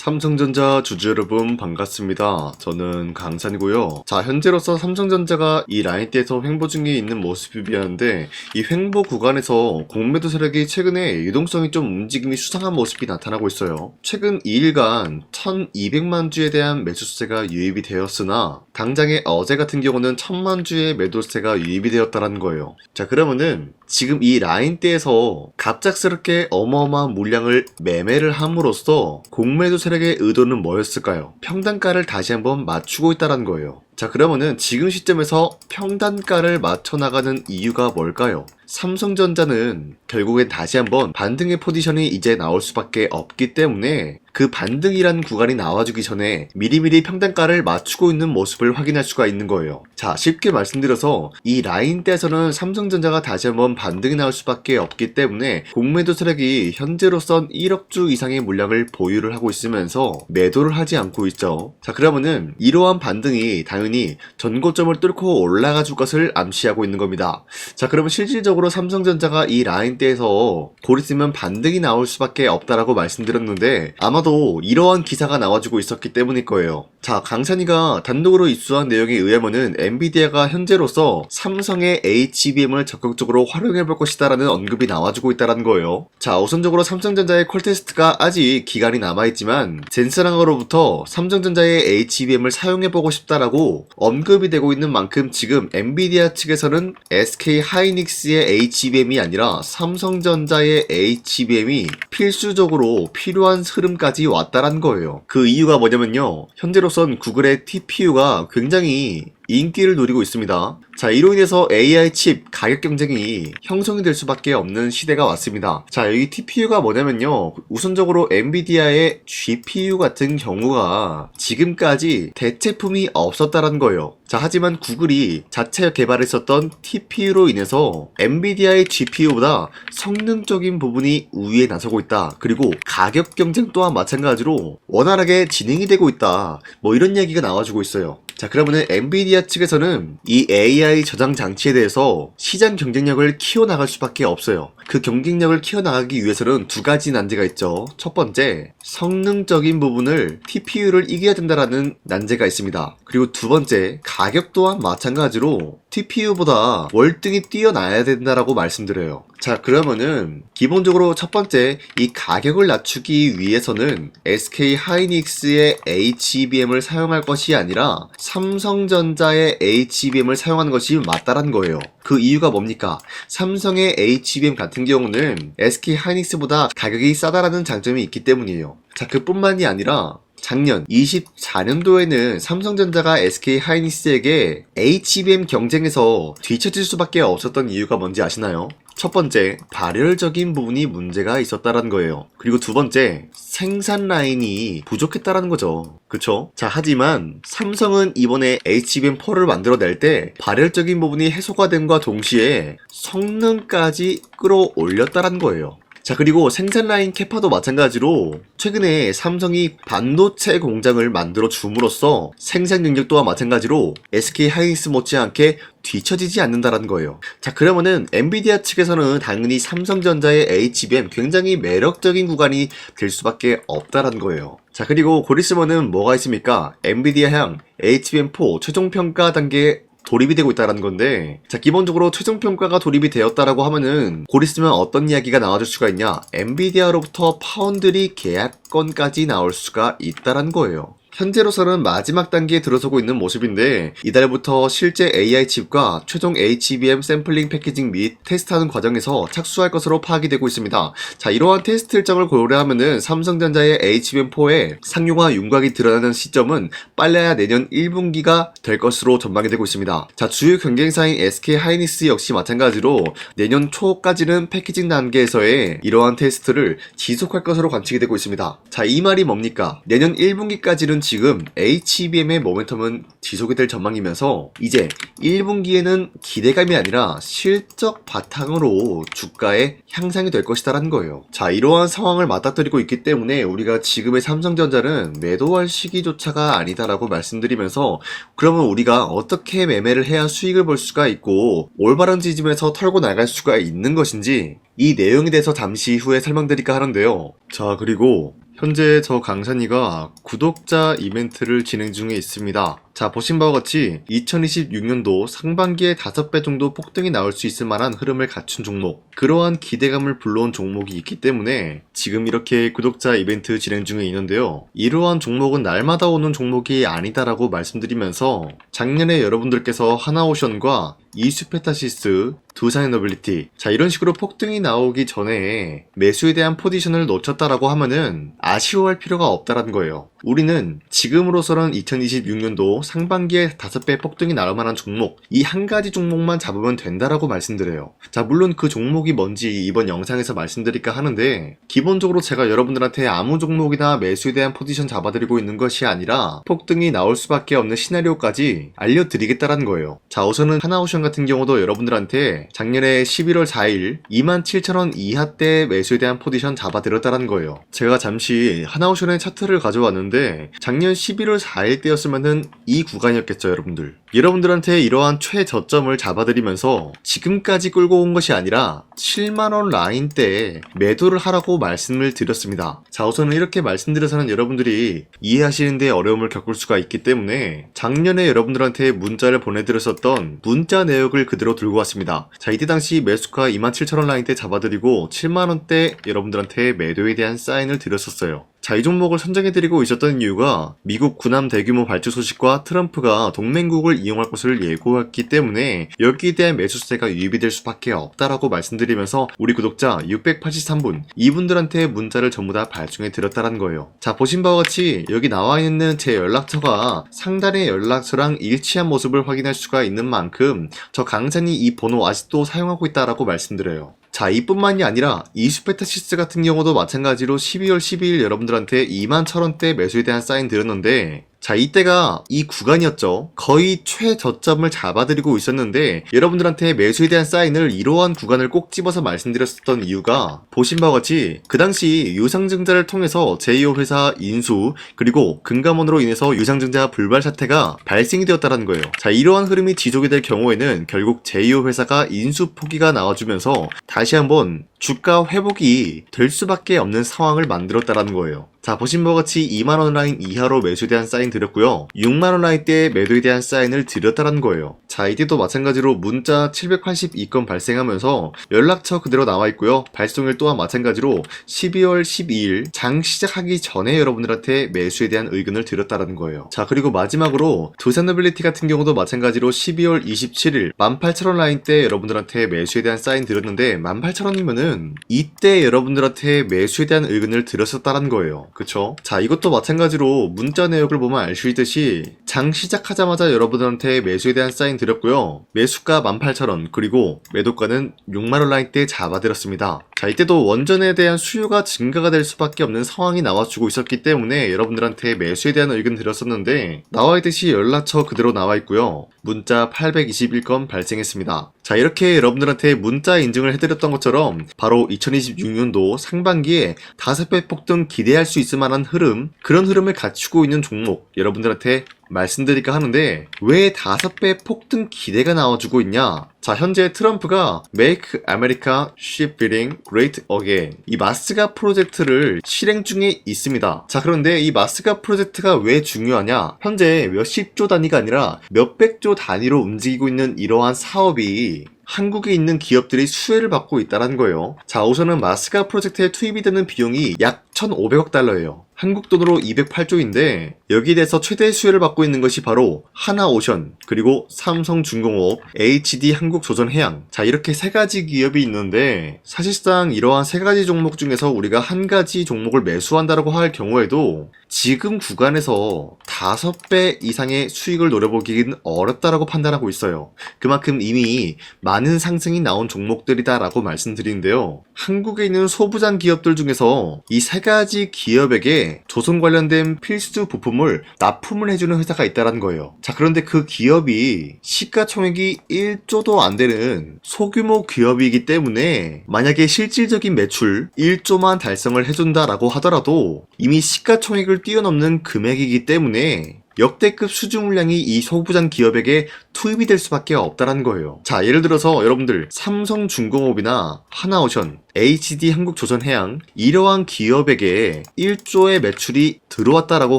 삼성전자 주주 여러분 반갑습니다. 저는 강산이고요. 자, 현재로서 삼성전자가 이 라인대에서 횡보 중에 있는 모습이 비하는데 이 횡보 구간에서 공매도 세력이 최근에 유동성이 좀 움직임이 수상한 모습이 나타나고 있어요. 최근 2일간 1200만 주에 대한 매수세가 유입이 되었으나 당장의 어제 같은 경우는 1000만 주의 매도세가 유입이 되었다는 거예요. 자, 그러면은 지금 이 라인대에서 갑작스럽게 어마어마한 물량을 매매를 함으로써 공매도 세력의 의도는 뭐였을까요? 평단가를 다시 한번 맞추고 있다는 거예요. 자, 그러면은 지금 시점에서 평단가를 맞춰 나가는 이유가 뭘까요? 삼성전자는 결국엔 다시 한번 반등의 포지션이 이제 나올 수밖에 없기 때문에 그 반등이란 구간이 나와주기 전에 미리미리 평단가를 맞추고 있는 모습을 확인할 수가 있는 거예요. 자, 쉽게 말씀드려서 이 라인대에서는 삼성전자가 다시 한번 반등이 나올 수밖에 없기 때문에 공매도 세력이 현재로선 1억 주 이상의 물량을 보유를 하고 있으면서 매도를 하지 않고 있죠. 자, 그러면은 이러한 반등이 당연히 전고점을 뚫고 올라가 줄 것을 암시하고 있는 겁니다. 자, 그러면 실질적으로 삼성전자가 이 라인대에서 곧 있으면 반등이 나올 수밖에 없다라고 말씀드렸는데 아마도 이러한 기사가 나와주고 있었기 때문일 거예요. 자, 강산이가 단독으로 입수한 내용에 의하면은 엔비디아가 현재로서 삼성의 HBM을 적극적으로 활용해 볼 것이다라는 언급이 나와주고 있다는 거예요. 자, 우선적으로 삼성전자의 콜 테스트가 아직 기간이 남아있지만 젠스랑으로부터 삼성전자의 HBM을 사용해 보고 싶다라고 언급이 되고 있는 만큼 지금 엔비디아 측에서는 SK 하이닉스의 HBM이 아니라 삼성전자의 HBM이 필수적으로 필요한 흐름까지 왔다란 거예요. 그 이유가 뭐냐면요, 현재로선 구글의 TPU가 굉장히 인기를 누리고 있습니다. 자, 이로 인해서 AI 칩 가격 경쟁이 형성이 될 수밖에 없는 시대가 왔습니다. 자, 여기 TPU가 뭐냐면요, 우선적으로 엔비디아의 GPU 같은 경우가 지금까지 대체품이 없었다는 거예요. 자, 하지만 구글이 자체 개발했었던 TPU로 인해서 엔비디아의 GPU보다 성능적인 부분이 우위에 나서고 있다. 그리고 가격 경쟁 또한 마찬가지로 원활하게 진행이 되고 있다. 뭐 이런 이야기가 나와주고 있어요. 자, 그러면은 엔비디아 측에서는 이 AI 저장 장치에 대해서 시장 경쟁력을 키워나갈 수밖에 없어요. 그 경쟁력을 키워나가기 위해서는 두 가지 난제가 있죠. 첫 번째, 성능적인 부분을 TPU를 이겨야 된다라는 난제가 있습니다. 그리고 두 번째, 가격 또한 마찬가지로 TPU보다 월등히 뛰어나야 된다라고 말씀드려요. 자, 그러면은 기본적으로 첫 번째, 이 가격을 낮추기 위해서는 SK 하이닉스의 HBM을 사용할 것이 아니라 삼성전자의 HBM을 사용하는 것이 맞다란 거예요. 그 이유가 뭡니까? 삼성의 HBM 같은 경우는 SK 하이닉스보다 가격이 싸다라는 장점이 있기 때문이에요. 자, 그뿐만이 아니라 작년 24년도에는 삼성전자가 SK 하이닉스에게 HBM 경쟁에서 뒤처질 수밖에 없었던 이유가 뭔지 아시나요? 첫 번째, 발열적인 부분이 문제가 있었다는 거예요. 그리고 두 번째, 생산 라인이 부족했다는 거죠. 그쵸? 자, 하지만 삼성은 이번에 HBM4를 만들어낼 때 발열적인 부분이 해소가 됨과 동시에 성능까지 끌어올렸다는 거예요. 자, 그리고 생산 라인 캐파도 마찬가지로 최근에 삼성이 반도체 공장을 만들어 줌으로써 생산 능력 또한 마찬가지로 SK 하이닉스 못지않게 뒤처지지 않는다라는 거예요. 자, 그러면은 엔비디아 측에서는 당연히 삼성전자의 HBM 굉장히 매력적인 구간이 될 수밖에 없다라는 거예요. 자, 그리고 곧 있으면은 뭐가 있습니까? 엔비디아 향 HBM4 최종 평가 단계에 돌입이 되고 있다는 건데, 자, 기본적으로 최종 평가가 돌입이 되었다라고 하면은 곧 있으면 어떤 이야기가 나와줄 수가 있냐? 엔비디아로부터 파운드리 계약건까지 나올 수가 있다는 거예요. 현재로서는 마지막 단계에 들어서고 있는 모습인데 이달부터 실제 AI 칩과 최종 HBM 샘플링 패키징 및 테스트하는 과정에서 착수할 것으로 파악이 되고 있습니다. 자, 이러한 테스트 일정을 고려하면은 삼성전자의 HBM4의 상용화 윤곽이 드러나는 시점은 빨라야 내년 1분기가 될 것으로 전망이 되고 있습니다. 자, 주요 경쟁사인 SK 하이닉스 역시 마찬가지로 내년 초까지는 패키징 단계에서의 이러한 테스트를 지속할 것으로 관측이 되고 있습니다. 자, 이 말이 뭡니까? 내년 1분기까지는 지금 HBM의 모멘텀은 지속이 될 전망이면서 이제 1분기에는 기대감이 아니라 실적 바탕으로 주가의 향상이 될 것이다라는 거예요. 자, 이러한 상황을 맞닥뜨리고 있기 때문에 우리가 지금의 삼성전자는 매도할 시기조차가 아니다라고 말씀드리면서 그러면 우리가 어떻게 매매를 해야 수익을 볼 수가 있고 올바른 지점에서 털고 나갈 수가 있는 것인지 이 내용에 대해서 잠시 후에 설명드릴까 하는데요. 자, 그리고 현재 저 강산이가 구독자 이벤트를 진행 중에 있습니다. 자, 보신 바와 같이 2026년도 상반기에 5배 정도 폭등이 나올 수 있을 만한 흐름을 갖춘 종목, 그러한 기대감을 불러온 종목이 있기 때문에 지금 이렇게 구독자 이벤트 진행 중에 있는데요. 이러한 종목은 날마다 오는 종목이 아니다라고 말씀드리면서 작년에 여러분들께서 하나오션과 이수페타시스, 두산에너빌리티, 자 이런 식으로 폭등이 나오기 전에 매수에 대한 포지션을 놓쳤다라고 하면은 아쉬워할 필요가 없다라는 거예요. 우리는 지금으로서는 2026년도 상반기에 5배 폭등이 나올 만한 종목, 이 한 가지 종목만 잡으면 된다라고 말씀드려요. 자, 물론 그 종목이 뭔지 이번 영상에서 말씀드릴까 하는데, 기본적으로 제가 여러분들한테 아무 종목이나 매수에 대한 포지션 잡아드리고 있는 것이 아니라 폭등이 나올 수밖에 없는 시나리오까지 알려드리겠다라는 거예요. 자, 우선은 하나오션 같은 경우도 여러분들한테 작년에 11월 4일 27,000원 이하대 매수에 대한 포지션 잡아드렸다는 거예요. 제가 잠시 하나오션의 차트를 가져왔는데 작년 11월 4일 때였으면은 이 구간이었겠죠, 여러분들. 여러분들한테 이러한 최저점을 잡아드리면서 지금까지 끌고 온 것이 아니라 7만원 라인대에 매도를 하라고 말씀을 드렸습니다. 자, 우선은 이렇게 말씀드려서는 여러분들이 이해하시는데 어려움을 겪을 수가 있기 때문에 작년에 여러분들한테 문자를 보내드렸었던 문자 내역을 그대로 들고 왔습니다. 자, 이때 당시 매수가 27,000원 라인대 잡아드리고 7만원대 여러분들한테 매도에 대한 사인을 드렸었어요. 자, 이 종목을 선정해드리고 있었던 이유가 미국 군함 대규모 발주 소식과 트럼프가 동맹국을 이용할 것을 예고했기 때문에 여기에 대한 매수세가 유입이 될 수밖에 없다라고 말씀드리면서 우리 구독자 683분 이분들한테 문자를 전부 다 발송해 드렸다는 거예요. 자, 보신 바와 같이 여기 나와 있는 제 연락처가 상단의 연락처랑 일치한 모습을 확인할 수가 있는 만큼 저 강산이 이 번호 아직도 사용하고 있다라고 말씀드려요. 자, 이뿐만이 아니라 이수페타시스 같은 경우도 마찬가지로 12월 12일 여러분들한테 21,000원대 매수에 대한 사인 드렸는데, 자, 이때가 이 구간이었죠. 거의 최저점을 잡아드리고 있었는데 여러분들한테 매수에 대한 사인을 이러한 구간을 꼭 집어서 말씀드렸었던 이유가 보신 바와 같이 그 당시 유상증자를 통해서 제2호 회사 인수 그리고 금감원으로 인해서 유상증자 불발 사태가 발생이 되었다는 거예요. 자, 이러한 흐름이 지속이 될 경우에는 결국 제2호 회사가 인수 포기가 나와주면서 다시 한번 주가 회복이 될 수밖에 없는 상황을 만들었다는 거예요. 자, 보신 바와 같이 2만원 라인 이하로 매수에 대한 사인 드렸고요. 6만원 라인대에 매도에 대한 사인을 드렸다는 거예요. 자, 이때도 마찬가지로 문자 782건 발생하면서 연락처 그대로 나와 있고요. 발송일 또한 마찬가지로 12월 12일 장 시작하기 전에 여러분들한테 매수에 대한 의견을 드렸다는 거예요. 자, 그리고 마지막으로 두산에너빌리티 같은 경우도 마찬가지로 12월 27일 18,000원 라인대 여러분들한테 매수에 대한 사인 드렸는데 18,000원이면은 이때 여러분들한테 매수에 대한 의견을 드렸었다는 거예요. 그쵸? 자, 이것도 마찬가지로 문자 내역을 보면 알 수 있듯이 장 시작하자마자 여러분들한테 매수에 대한 사인 드렸고요. 매수가 18,000원 그리고 매도가는 6만원 라인대 잡아드렸습니다. 자, 이때도 원전에 대한 수요가 증가가 될 수밖에 없는 상황이 나와주고 있었기 때문에 여러분들한테 매수에 대한 의견 드렸었는데 나와있듯이 연락처 그대로 나와있고요. 문자 821건 발생했습니다. 자, 이렇게 여러분들한테 문자 인증을 해드렸던 것처럼 바로 2026년도 상반기에 5배 폭등 기대할 수 있을 만한 흐름, 그런 흐름을 갖추고 있는 종목 여러분들한테 말씀드릴까 하는데 왜 5배 폭등 기대가 나와주고 있냐? 자, 현재 트럼프가 Make America Shipbuilding Great Again 이 마스가 프로젝트를 실행 중에 있습니다. 자, 그런데 이 마스가 프로젝트가 왜 중요하냐? 현재 몇십조 단위가 아니라 몇백조 단위로 움직이고 있는 이러한 사업이 한국에 있는 기업들이 수혜를 받고 있다는 거예요. 자, 우선은 마스가 프로젝트에 투입이 되는 비용이 약 1,500억 달러예요. 한국 돈으로 208조인데 여기에 대해서 최대 수혜를 받고 있는 것이 바로 하나오션, 그리고 삼성중공업, HD 한국조선해양. 자, 이렇게 세 가지 기업이 있는데 사실상 이러한 세 가지 종목 중에서 우리가 한 가지 종목을 매수한다라고 할 경우에도 지금 구간에서 5배 이상의 수익을 노려보기는 어렵다라고 판단하고 있어요. 그만큼 이미 많은 상승이 나온 종목들이다라고 말씀드리는데요. 한국에 있는 소부장 기업들 중에서 이 세 가지 기업에게 조선 관련된 필수 부품을 납품을 해주는 회사가 있다는 거예요. 자, 그런데 그 기업이 시가총액이 1조도 안 되는 소규모 기업이기 때문에 만약에 실질적인 매출 1조만 달성을 해준다라고 하더라도 이미 시가총액을 뛰어넘는 금액이기 때문에 역대급 수주 물량이 이 소부장 기업에게 투입이 될 수밖에 없다는 거예요. 자, 예를 들어서 여러분들 삼성중공업이나 하나오션 HD 한국조선해양 이러한 기업에게 1조의 매출이 들어왔다라고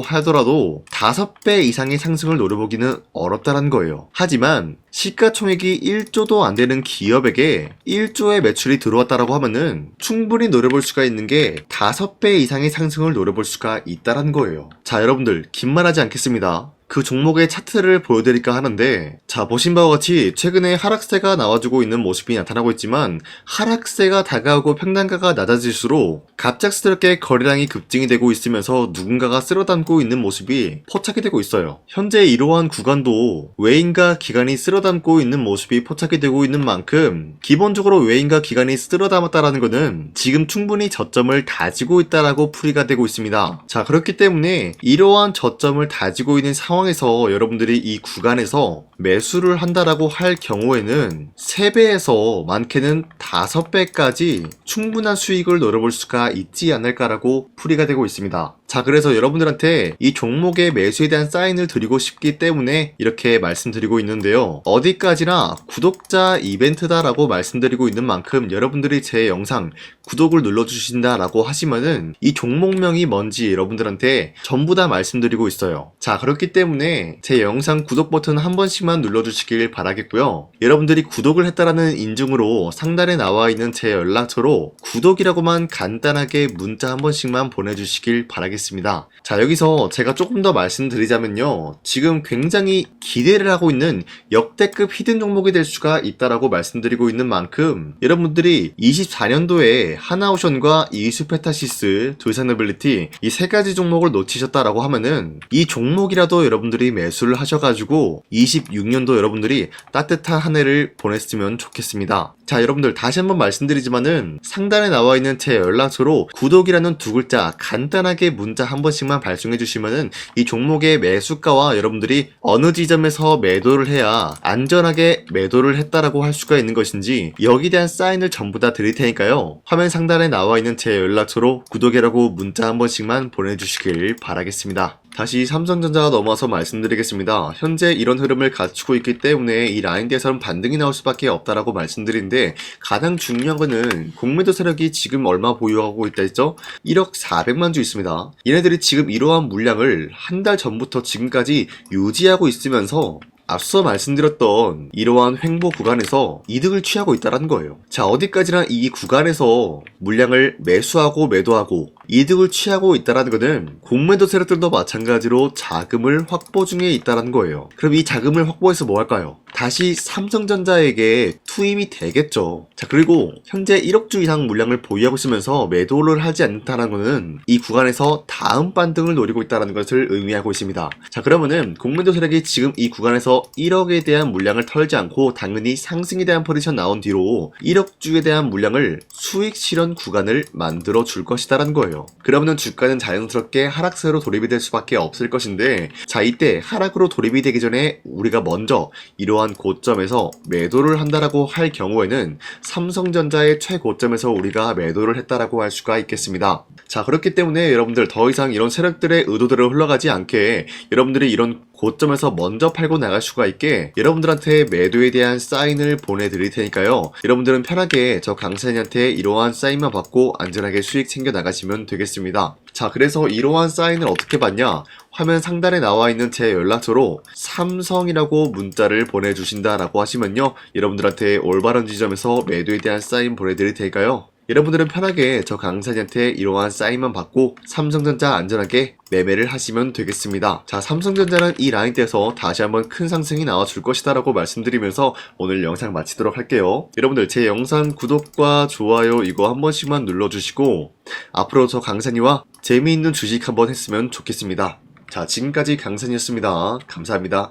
하더라도 5배 이상의 상승을 노려보기는 어렵다는 거예요. 하지만 시가총액이 1조도 안 되는 기업에게 1조의 매출이 들어왔다라고 하면은 충분히 노려볼 수가 있는 게 5배 이상의 상승을 노려볼 수가 있다는 거예요. 자, 여러분들 긴 말하지 않겠습니다. 그 종목의 차트를 보여드릴까 하는데, 자, 보신 바와 같이 최근에 하락세가 나와주고 있는 모습이 나타나고 있지만 하락세가 다가오고 평단가가 낮아질수록 갑작스럽게 거래량이 급증이 되고 있으면서 누군가가 쓸어담고 있는 모습이 포착이 되고 있어요. 현재 이러한 구간도 외인과 기관이 쓸어담고 있는 모습이 포착이 되고 있는 만큼 기본적으로 외인과 기관이 쓸어담았다라는 것은 지금 충분히 저점을 다지고 있다라고 풀이가 되고 있습니다. 자, 그렇기 때문에 이러한 저점을 다지고 있는 상황에서 여러분들이 이 구간에서 매수를 한다라고 할 경우에는 3배에서 많게는 5배까지 충분한 수익을 노려볼 수가 있지 않을까라고 풀이가 되고 있습니다. 자, 그래서 여러분들한테 이 종목의 매수에 대한 사인을 드리고 싶기 때문에 이렇게 말씀드리고 있는데요. 어디까지나 구독자 이벤트다라고 말씀드리고 있는 만큼 여러분들이 제 영상 구독을 눌러주신다라고 하시면은 이 종목명이 뭔지 여러분들한테 전부 다 말씀드리고 있어요. 자, 그렇기 때문에 제 영상 구독 버튼 한 번씩만 눌러주시길 바라겠고요. 여러분들이 구독을 했다라는 인증으로 상단에 나와 있는 제 연락처로 구독이라고만 간단하게 문자 한 번씩만 보내주시길 바라겠습니다. 자, 여기서 제가 조금 더 말씀드리자면요. 지금 굉장히 기대를 하고 있는 역대급 히든 종목이 될 수가 있다라고 말씀드리고 있는 만큼 여러분들이 24년도에 하나오션과 이수페타시스, 두산노빌리티 이 3가지 종목을 놓치셨다라고 하면은 이 종목이라도 여러분들이 매수를 하셔가지고 26년도 여러분들이 따뜻한 한 해를 보냈으면 좋겠습니다. 자, 여러분들 다시 한번 말씀드리지만은 상단에 나와 있는 제 연락처로 구독이라는 2글자 간단하게 문자 한 번씩만 발송해 주시면은 이 종목의 매수가와 여러분들이 어느 지점에서 매도를 해야 안전하게 매도를 했다라고 할 수가 있는 것인지 여기에 대한 사인을 전부 다 드릴 테니까요. 화면 상단에 나와 있는 제 연락처로 구독이라고 문자 한 번씩만 보내주시길 바라겠습니다. 다시 삼성전자가 넘어와서 말씀드리겠습니다. 현재 이런 흐름을 갖추고 있기 때문에 이 라인대에서는 반등이 나올 수밖에 없다라고 말씀드리는데 가장 중요한 거는 공매도 세력이 지금 얼마 보유하고 있다 했죠? 1억 400만 주 있습니다. 얘네들이 지금 이러한 물량을 한 달 전부터 지금까지 유지하고 있으면서 앞서 말씀드렸던 이러한 횡보 구간에서 이득을 취하고 있다는 거예요. 자, 어디까지나 이 구간에서 물량을 매수하고 매도하고 이득을 취하고 있다는 것은 공매도 세력들도 마찬가지로 자금을 확보 중에 있다는 거예요. 그럼 이 자금을 확보해서 뭐 할까요? 다시 삼성전자에게 투입이 되겠죠. 자, 그리고 현재 1억 주 이상 물량을 보유하고 있으면서 매도를 하지 않는다는 것은 이 구간에서 다음 반등을 노리고 있다는 것을 의미하고 있습니다. 자, 그러면은 공매도 세력이 지금 이 구간에서 1억에 대한 물량을 털지 않고 당연히 상승에 대한 포지션 나온 뒤로 1억 주에 대한 물량을 수익 실현 구간을 만들어 줄 것이다라는 거예요. 그러면은 주가는 자연스럽게 하락세로 돌입이 될 수밖에 없을 것인데, 자, 이때 하락으로 돌입이 되기 전에 우리가 먼저 이러한 고점에서 매도를 한다라고 할 경우에는 삼성전자의 최고점에서 우리가 매도를 했다라고 할 수가 있겠습니다. 자, 그렇기 때문에 여러분들 더 이상 이런 세력들의 의도대로 흘러가지 않게 여러분들이 이런 고점에서 먼저 팔고 나갈 수가 있게 여러분들한테 매도에 대한 사인을 보내드릴 테니까요. 여러분들은 편하게 저 강사님한테 이러한 사인만 받고 안전하게 수익 챙겨 나가시면 되겠습니다. 자, 그래서 이러한 사인을 어떻게 받냐? 화면 상단에 나와 있는 제 연락처로 삼성이라고 문자를 보내주신다라고 하시면요. 여러분들한테 올바른 지점에서 매도에 대한 사인 보내드릴 테니까요. 여러분들은 편하게 저 강사님한테 이러한 사인만 받고 삼성전자 안전하게 매매를 하시면 되겠습니다. 자, 삼성전자는 이 라인대에서 다시 한번 큰 상승이 나와줄 것이다 라고 말씀드리면서 오늘 영상 마치도록 할게요. 여러분들 제 영상 구독과 좋아요 이거 한 번씩만 눌러주시고 앞으로 저 강사님과 재미있는 주식 한번 했으면 좋겠습니다. 자, 지금까지 강산이었습니다. 감사합니다.